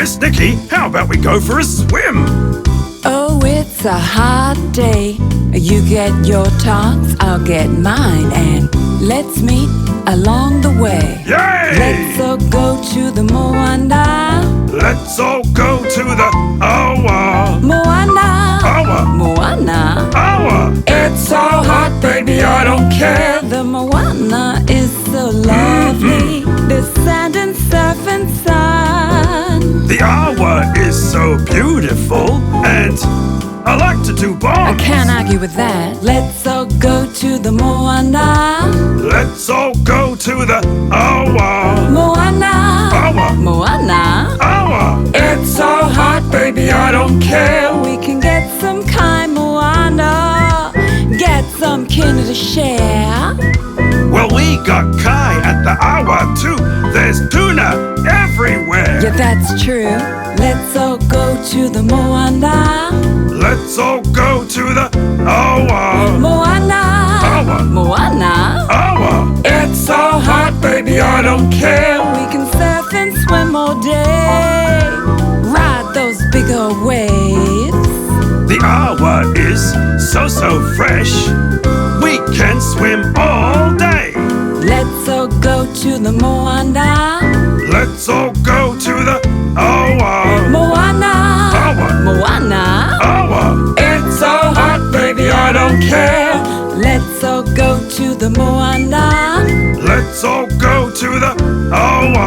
Miss Nicky, how about we go for a swim? Oh, it's a hot day. You get your tongs, I'll get mine, and let's meet along the way. Yay! Let's all go to the moana. Let's all go to the AWA Moana. AWA Moana. AWA. It's so hot, baby, I don't care. The moana is so lovely. The sand and surf and sun. The AWA is so beautiful, and I like to do both. I can't argue with that. Let's all go to the moana. Let's all go to the AWA Moana. AWA Moana. AWA. It's so hot, baby, I don't care. We can get some kai moana. Get some kin to share. Well, we got kai at the AWA too. There's tuna everywhere. Yeah, that's true. Let's all go to the moana. Let's all go to the AWA Moana. AWA Moana. AWA. It's so hot, baby, I don't care. We can surf and swim all day. Ride those big old waves. The AWA is so fresh. We can swim all day. Let's all go to the moana. Let's all go to the AWA Moana. AWA Moana. AWA. It's so hot, baby, I don't care. Let's all go to the moana. Let's all go to the AWA